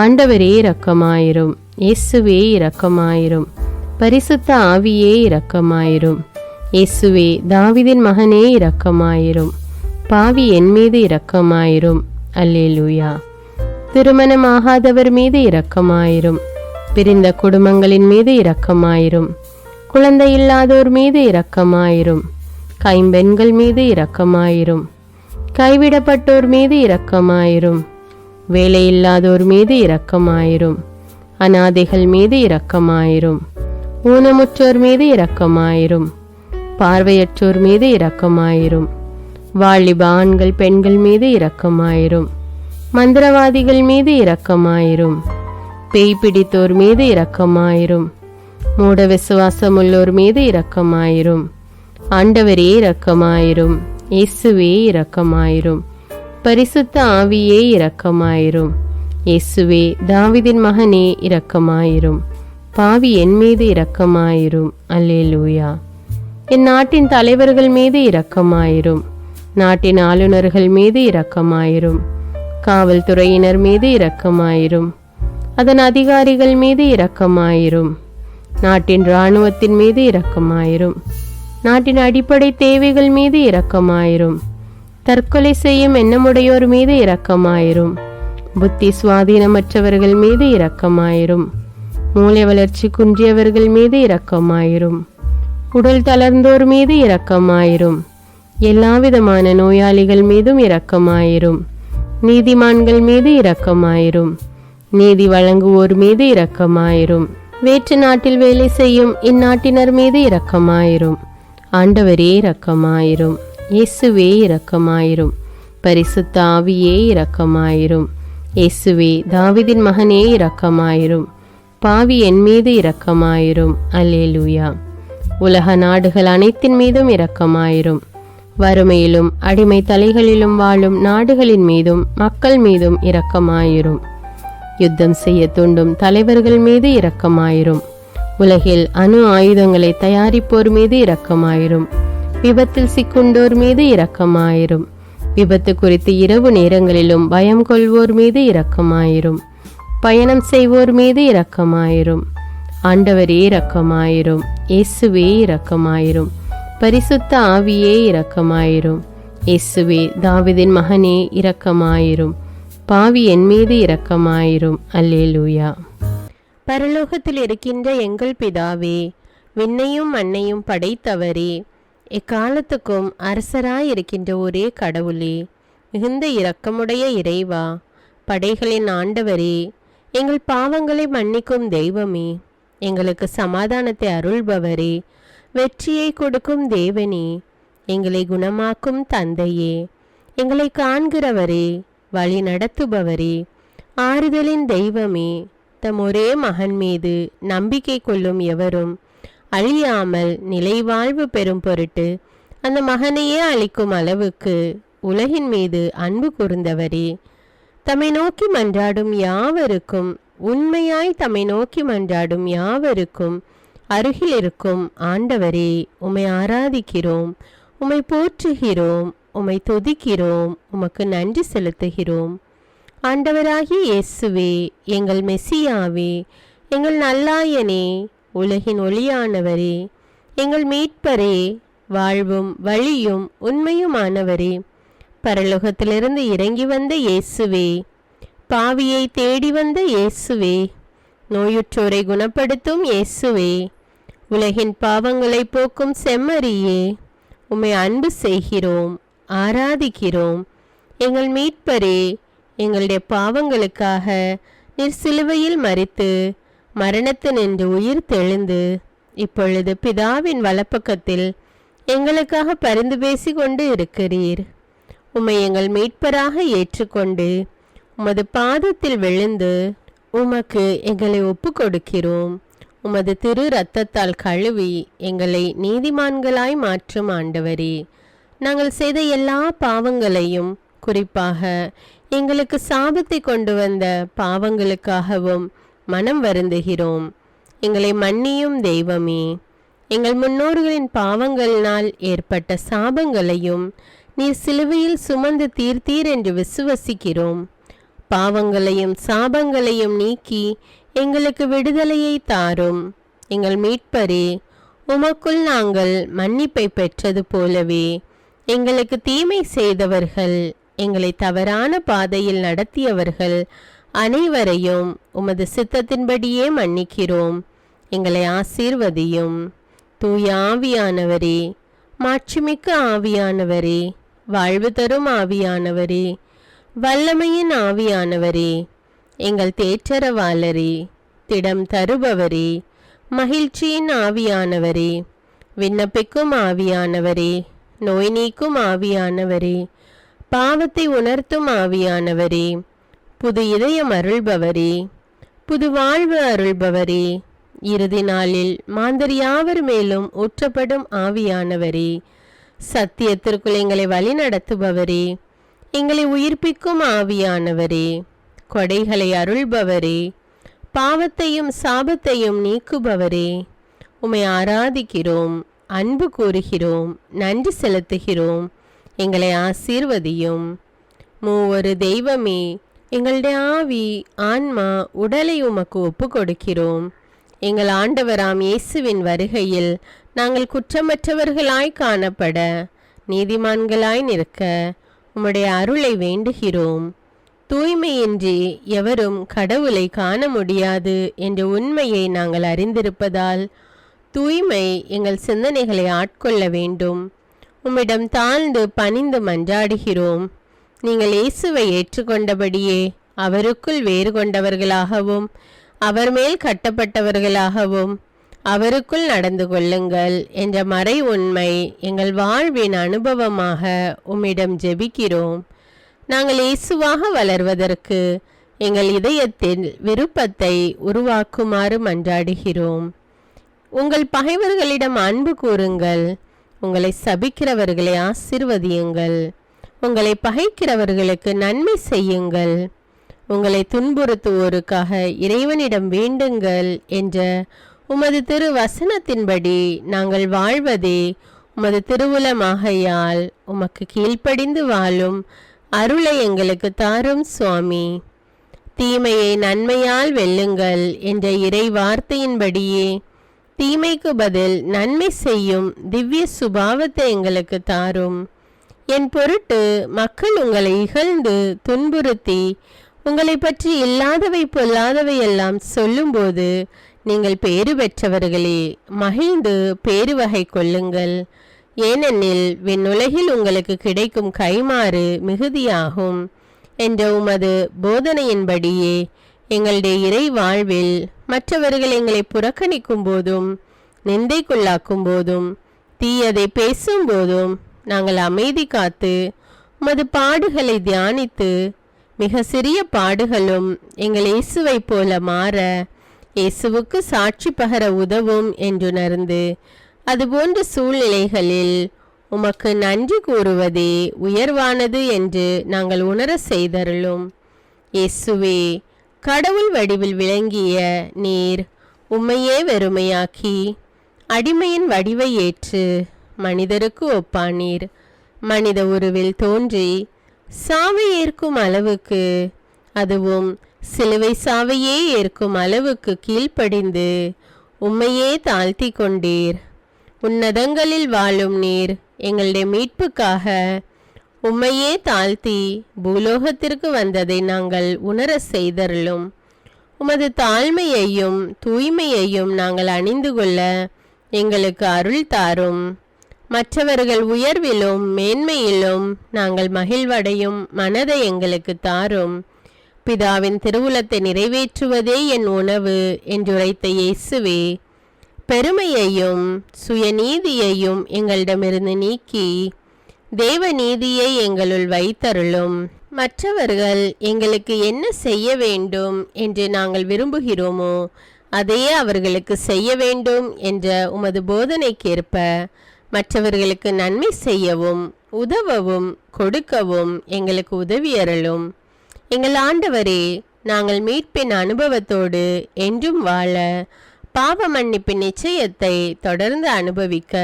ஆண்டவரே இரக்கமாயிரும், இயேசுவே இரக்கமாயிரும், பரிசுத்த ஆவியே இரக்கமாயிரும். இயேசுவே தாவீதின் மகனே இரக்கமாயிரும், பாவி என் மீது இரக்கமாயிரும். அல்லேலூயா. திருமணமாகாதவர் மீது இரக்கமாயிரும், பிரிந்த குடும்பங்களின் மீது இரக்கமாயிரும், குழந்தை இல்லாதோர் மீது இரக்கமாயிரும், கைம்பெண்கள் மீது இரக்கமாயிரும், கைவிடப்பட்டோர் மீது இரக்கமாயிரும், வேலையில்லாதோர் மீது இரக்கமாயிரும், அநாதைகள் மீது இரக்கமாயிரும், ஊனமுற்றோர் மீது இரக்கமாயிரும், பார்வையற்றோர் மீது இரக்கமாயிரும், வாலிப ஆண்கள் பெண்கள் மீது இரக்கமாயிரும், மந்திரவாதிகள் மீது இரக்கமாயிரும், பேய் பிடித்தோர் மீது இரக்கமாயிரும், மூட விசுவாசம் உள்ளோர் மீது இரக்கமாயிரும். ஆண்டவரே இரக்கமாயிரும். இயேசுவே இரக்கமாயிரும். பரிசுத்த ஆவியே இரக்கமாயிரும். இயேசுவே தாவீதின் மகனே இரக்கமாயிரும். பாவி என் மீது இரக்கமாயிரும். அல்லேலூயா. என் நாட்டின் தலைவர்கள் மீது இரக்கமாயிரும். நாட்டின் ஆளுநர்கள் மீது இரக்கமாயிரும். காவல்துறையினர் மீது இரக்கமாயிரும். அதன் அதிகாரிகள் மீது இரக்கமாயிரும். நாட்டின் இராணுவத்தின் மீது இரக்கமாயிரும். நாட்டின் அடிப்படை தேவைகள் மீது இரக்கமாயிரும். தற்கொலை செய்யும் எண்ணமுடையோர் மீது இரக்கமாயிரும். புத்தி சுவாதீனமற்றவர்கள் மீது இரக்கமாயிரும். மூளை வளர்ச்சி குன்றியவர்கள் மீது இரக்கமாயிரும். உடல் தளர்ந்தோர் மீது இரக்கமாயிரும். எல்லாவிதமான நோயாளிகள் மீதும் இரக்கமாயிரும். நீதிமான்கள் மீது இரக்கமாயிரும். நீதி வழங்குவோர் மீது இரக்கமாயிரும். வேற்று நாட்டில் வேலை செய்யும் இந்நாட்டினர் மீது இரக்கமாயிரும். ஆண்டவரே இரக்கமாயிரும். இயேசுவே இரக்கமாயிரும். பரிசுத்த ஆவியே இரக்கமாயிரும். இயேசுவே தாவீதின் மகனே இரக்கமாயிரும். பாவி என் மீது இரக்கமாயிரும். அல்லேலூயா. உலக நாடுகள் அனைத்தின் மீதும் இரக்கமாயிரும். வறுமையிலும் அடிமை தலைகளிலும் வாழும் நாடுகளின் மீதும் மக்கள் மீதும் இரக்கமாயிரும். யுத்தம் செய்ய தூண்டும் தலைவர்கள் மீது இரக்கமாயிரும். உலகில் அணு ஆயுதங்களை தயாரிப்போர் மீது இரக்கமாயிரும். விபத்தில் சிக்குண்டோர் மீது இரக்கமாயிரும். விபத்து குறித்து இரவு நேரங்களிலும் பயம் கொள்வோர் மீது இரக்கமாயிரும். பயணம் செய்வோர் மீது இரக்கமாயிரும். ஆண்டவரே இரக்கமாயிரும். இயேசுவே இரக்கமாயிரும். பரிசுத்த ஆவியே இரக்கமாயிரும். இயேசுவே தாவீதின் மகனே இரக்கமாயிரும். பாவி என் மீது இரக்கமாயிரும். அல்லேலூயா. பரலோகத்தில் இருக்கின்ற எங்கள் பிதாவே, விண்ணையும் மண்ணையும் படைத்தவரே, எக்காலத்துக்கும் அரசராயிருக்கின்ற ஒரே கடவுளே, மிகுந்த இரக்கமுடைய இறைவா, படைகளின் ஆண்டவரே, எங்கள் பாவங்களை மன்னிக்கும் தெய்வமே, எங்களுக்கு சமாதானத்தை அருள்பவரே, வெற்றியை கொடுக்கும் தேவனே, எங்களை குணமாக்கும் தந்தையே, எங்களை காண்கிறவரே, வழி நடத்துபவரே, ஆறுதலின் தெய்வமே, தம் ஒரே மகன் மீது நம்பிக்கை கொள்ளும் எவரும் அழியாமல் நிலைவாழ்வு பெறும் பொருட்டு அந்த மகனையே அளிக்கும் அளவுக்கு உலகின் மீது அன்பு கூர்ந்தவரே, தம்மை நோக்கி மன்றாடும் யாவருக்கும், உண்மையாய் தம்மை நோக்கி மன்றாடும் யாவருக்கும் அருகில் இருக்கும் ஆண்டவரே, உம்மை ஆராதிக்கிறோம், உம்மை போற்றுகிறோம், உம்மை துதிக்கிறோம், உமக்கு நன்றி செலுத்துகிறோம். ஆண்டவராகிய இயேசுவே, எங்கள் மெசியாவே, எங்கள் நல்லாயனே, உலகின் ஒளியானவரே, எங்கள் மீட்பரே, வாழ்வும் வழியும் உண்மையுமானவரே, பரலோகத்திலிருந்து இறங்கி வந்த இயேசுவே, பாவியை தேடி வந்த இயேசுவே, நோயுற்றோரை குணப்படுத்தும் இயேசுவே, உலகின் பாவங்களை போக்கும் செம்மறியே, உம்மை அன்பு செய்கிறோம், ஆராதிக்கிறோம். எங்கள் மீட்பரே, எங்களுடைய பாவங்களுக்காக நீர் சிலுவையில் மரித்து மரணத்தினின்று உயிர் தெழுந்து இப்பொழுது பிதாவின் வலப்பக்கத்தில் எங்களுக்காக பரிந்து பேசி கொண்டு இருக்கிறீர். உம்மை எங்கள் மீட்பராக ஏற்றுக்கொண்டு உமது பாதத்தில் விழுந்து உமக்கு எங்களை ஒப்பு கொடுக்கிறோம். உமது திரு இரத்தத்தால் கழுவி எங்களை நீதிமான்களாய் மாற்றும் ஆண்டவரே, நாங்கள் செய்த எல்லா பாவங்களையும், குறிப்பாக எங்களுக்கு சாபத்தை கொண்டு வந்த பாவங்களுக்காகவும் மனம் வருந்துகிறோம். எங்களை மன்னியும் தெய்வமே, எங்கள் முன்னோர்களின் பாவங்களினால் ஏற்பட்ட சாபங்களையும் நீர் சிலுவையில் சுமந்து தீர்த்தீர் என்று விசுவசிக்கிறோம். பாவங்களையும் சாபங்களையும் நீக்கி எங்களுக்கு விடுதலையை தாரும். எங்கள் மீட்பரே, உமக்குள் நாங்கள் மன்னிப்பை பெற்றது போலவே எங்களுக்கு தீமை செய்தவர்கள், எங்களை தவறான பாதையில் நடத்தியவர்கள் அனைவரையும் உமது சித்தத்தின்படியே மன்னிக்கிறோம். எங்களை ஆசீர்வதியும். தூய ஆவியானவரே, மாட்சிமிக்க ஆவியானவரே, வாழ்வு தரும் ஆவியானவரே, வல்லமையின் ஆவியானவரே, எங்கள் தேற்றரவாளரே, திடம் தருபவரே, மகிழ்ச்சியின் ஆவியானவரே, விண்ணப்பிக்கும் ஆவியானவரே, நோய் நீக்கும் ஆவியானவரே, பாவத்தை உணர்த்தும் ஆவியானவரே, புது இதயம் அருள்பவரே, புது வாழ்வு அருள்பவரே, இறுதி நாளில் மாந்தர் யாவர் மேலும் ஊற்றப்படும் ஆவியானவரே, சத்தியத்திற்குள் எங்களை வழி நடத்துபவரே, எங்களை உயிர்ப்பிக்கும் ஆவியானவரே, கொடைகளை அருள்பவரே, பாவத்தையும் சாபத்தையும் நீக்குபவரே, உம்மை ஆராதிக்கிறோம், அன்பு கூறுகிறோம், நன்றி செலுத்துகிறோம். எங்களை ஆசீர்வதியும். மூவொரு தெய்வமே, எங்களுடைய ஆவி, ஆன்மா, உடலை உமக்கு ஒப்பு கொடுக்கிறோம். எங்கள் ஆண்டவராம் இயேசுவின் வருகையில் நாங்கள் குற்றமற்றவர்களாய் காணப்பட, நீதிமான்களாய் நிற்க உம்முடைய அருளை வேண்டுகிறோம். தூய்மையின்றி எவரும் கடவுளை காண முடியாது என்ற உண்மையை நாங்கள் அறிந்திருப்பதால் தூய்மை எங்கள் சிந்தனைகளை ஆட்கொள்ள வேண்டும். உம்மிடம் தாழ்ந்து பணிந்து மன்றாடுகிறோம். நீங்கள் இயேசுவை ஏற்றுக்கொண்டபடியே அவருக்குள் வேறு கொண்டவர்களாகவும் அவர் மேல் கட்டப்பட்டவர்களாகவும் அவருக்குள் நடந்து கொள்ளுங்கள் என்ற மறை உண்மை எங்கள் வாழ்வின் அனுபவமாக உம்மிடம் ஜெபிக்கிறோம். நாங்கள் இயேசுவாக வளர்வதற்கு எங்கள் இதயத்தில் விருப்பத்தை உருவாக்குமாறு மன்றாடுகிறோம். உங்கள் பகைவர்களிடம் அன்பு கூறுங்கள், உங்களை சபிக்கிறவர்களை ஆசீர்வதியுங்கள், உங்களை பகைக்கிறவர்களுக்கு நன்மை செய்யுங்கள், உங்களை துன்புறுத்துவோருக்காக இறைவனிடம் வேண்டுங்கள் என்ற உமது திரு வசனத்தின்படி நாங்கள் வாழ்வதே உமது திருவுலமாகையால் உமக்கு கீழ்ப்படிந்து வாழும் அருளை எங்களுக்கு தாரும் சுவாமி. தீமையை நன்மையால் வெல்லுங்கள் என்ற இறை வார்த்தையின்படியே தீமைக்கு பதில் நன்மை செய்யும் திவ்ய சுபாவத்தை எங்களுக்கு தாரும். என் பொருட்டு மக்கள் உங்களை இகழ்ந்து துன்புறுத்தி உங்களை பற்றி இல்லாதவை பொல்லாதவை எல்லாம் சொல்லும்போது நீங்கள் பேறு பெற்றவர்களே, மகிழ்ந்து பேரு வகை கொள்ளுங்கள். ஏனெனில் விண்ணுலகில் உங்களுக்கு கிடைக்கும் கைமாறு மிகுதியாகும் என்ற உமது போதனையின்படியே எங்களுடைய இறை வாழ்வில் மற்றவர்கள் எங்களை புறக்கணிக்கும் போதும் நிந்தைக்குள்ளாக்கும் போதும் தீயதை பேசும்போதும் நாங்கள் அமைதி காத்து உமது பாடுகளை தியானித்து மிக சிறிய பாடுகளும் எங்கள் இயேசுவை போல மாற இயேசுவுக்கு சாட்சி பகர உதவும் என்றுணர்ந்து அதுபோன்ற சூழ்நிலைகளில் உமக்கு நன்றி கூறுவதே உயர்வானது என்று நாங்கள் உணர செய்தருளும். இயேசுவே, கடவுள் வடிவில் விளங்கிய நீர் உம்மையே வெறுமையாக்கி அடிமையின் வடிவை ஏற்று மனிதருக்கு ஒப்பானீர். மனித உருவில் தோன்றி சாவை ஏற்கும் அளவுக்கு, அதுவும் சிலுவை சாவையே ஏற்கும் அளவுக்கு கீழ்ப்படிந்து உம்மையே தாழ்த்தி கொண்டீர். உன்னதங்களில் வாழும் நீர் எங்களுடைய மீட்புக்காக உம்மையே தாழ்த்தி பூலோகத்திற்கு வந்ததை நாங்கள் உணர செய்தருளும். உமது தாழ்மையையும் தூய்மையையும் நாங்கள் அணிந்து கொள்ள எங்களுக்கு அருள் தாரும். மற்றவர்கள் உயர்விலும் மேன்மையிலும் நாங்கள் மகிழ்வடையும் மனதை எங்களுக்கு தாரும். பிதாவின் திருவுளத்தை நிறைவேற்றுவதே என் உணவு என்றுரைத்த இயேசுவே, பெருமையையும் சுயநீதியையும் எங்களிடமிருந்து நீக்கி தேவ நீதியை எங்களுள் வைத்தருளும். மற்றவர்கள் எங்களுக்கு என்ன செய்ய வேண்டும் என்று நாங்கள் விரும்புகிறோமோ அதையே அவர்களுக்கு செய்ய வேண்டும் என்ற உமது போதனைக்கேற்ப மற்றவர்களுக்கு நன்மை செய்யவும் உதவவும் கொடுக்கவும் எங்களுக்கு உதவியருளும். எங்கள் ஆண்டவரே, நாங்கள் மீட்பின் அனுபவத்தோடு என்றும் வாழ, பாவ மன்னிப்பின் நிச்சயத்தை தொடர்ந்து அனுபவிக்க,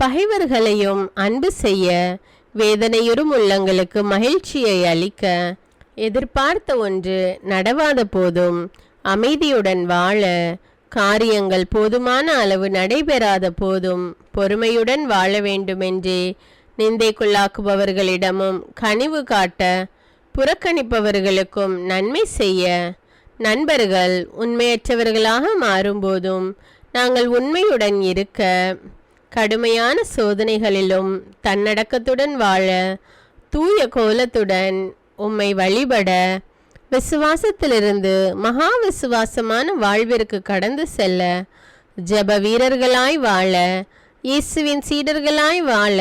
பகைவர்களையும் அன்பு செய்ய, வேதனையுறும் உள்ளங்களுக்கு மகிழ்ச்சியை அளிக்க, எதிர்பார்த்த ஒன்று நடவாத போதும் அமைதியுடன் வாழ, காரியங்கள் போதுமான அளவு நடைபெறாத போதும் பொறுமையுடன் வாழ வேண்டுமென்றே நிந்தைக்குள்ளாக்குபவர்களிடமும் கனிவு காட்ட, புறக்கணிப்பவர்களுக்கும் நன்மை செய்ய, நண்பர்கள் உண்மையற்றவர்களாக மாறும்போதும் நாங்கள் உண்மையுடன் இருக்க, கடுமையான சோதனைகளிலும் தன்னடக்கத்துடன் வாழ, தூய கோலத்துடன் உம்மை வழிபட, விசுவாசத்திலிருந்து மகா விசுவாசமான வாழ்விற்கு கடந்து செல்ல, ஜெப வீரர்களாய் வாழ, இயேசுவின் சீடர்களாய் வாழ,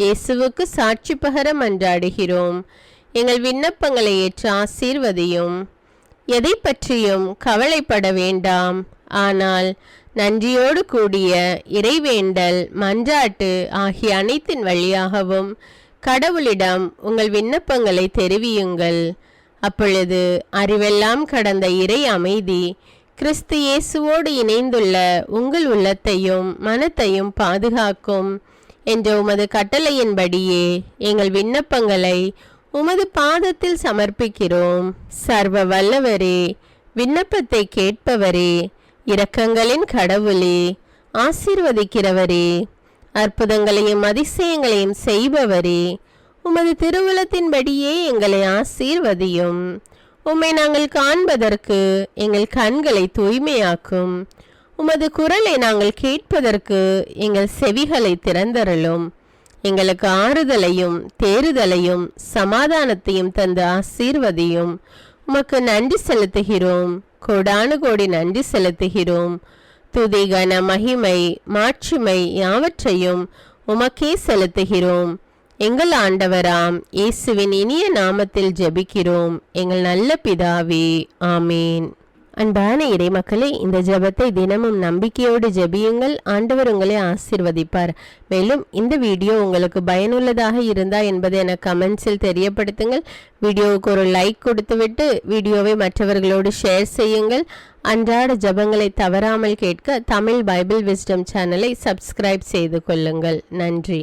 இயேசுவுக்கு சாட்சி பகர மன்றாடுகிறோம். எங்கள் விண்ணப்பங்களை ஏற்று ஆசீர்வதியும். எதை பற்றியும் கவலைப்பட வேண்டாம். ஆனால் நன்றியோடு கூடிய இறைவேண்டல், மன்றாட்டு ஆகிய அனைத்தின் வழியாகவும் கடவுளிடம் உங்கள் விண்ணப்பங்களை தெரிவியுங்கள். அப்பொழுது அறிவெல்லாம் கடந்த இறை அமைதி கிறிஸ்து இயேசுவோடு இணைந்துள்ள உங்கள் உள்ளத்தையும் மனத்தையும் பாதுகாக்கும் என்ற உமது கட்டளையின்படியே எங்கள் விண்ணப்பங்களை உமது பாதத்தில் சமர்ப்பிக்கிறோம். சர்வ வல்லவரே, விண்ணப்பத்தை கேட்பவரே, இரக்கங்களின் கடவுளே, ஆசீர்வதிக்கிறவரே, அற்புதங்களையும் அதிசயங்களையும் செய்பவரே, உமது திருவுளத்தின்படியே எங்களை ஆசீர்வதியும். உம்மை நாங்கள் காண்பதற்கு எங்கள் கண்களை தூய்மையாக்கும். உமது குரலை நாங்கள் கேட்பதற்கு எங்கள் செவிகளை திறந்தருளும். எங்களுக்கு ஆறுதலையும் தேறுதலையும் சமாதானத்தையும் தந்து ஆசீர்வதியும். உமக்கு நன்றி செலுத்துகிறோம், கோடானு கோடி நன்றி செலுத்துகிறோம். துதி, கன, மகிமை, மாட்சிமை யாவற்றையும் உமக்கே செலுத்துகிறோம். எங்கள் ஆண்டவராம் இயேசுவின் இனிய நாமத்தில் ஜெபிக்கிறோம் எங்கள் நல்ல பிதாவே, ஆமேன். அன்பான இறை மக்களே, இந்த ஜெபத்தை தினமும் நம்பிக்கையோடு ஜெபியுங்கள். ஆண்டவர் உங்களை ஆசீர்வதிப்பார். மேலும் இந்த வீடியோ உங்களுக்கு பயனுள்ளதாக இருந்தா என்பதை எனக்கு கமெண்ட்ஸில் தெரியப்படுத்துங்கள். வீடியோவுக்கு ஒரு லைக் கொடுத்துவிட்டு வீடியோவை மற்றவர்களோடு ஷேர் செய்யுங்கள். அன்றாட ஜெபங்களை தவறாமல் கேட்க தமிழ் பைபிள் விஸ்டம் சேனலை சப்ஸ்கிரைப் செய்து கொள்ளுங்கள். நன்றி.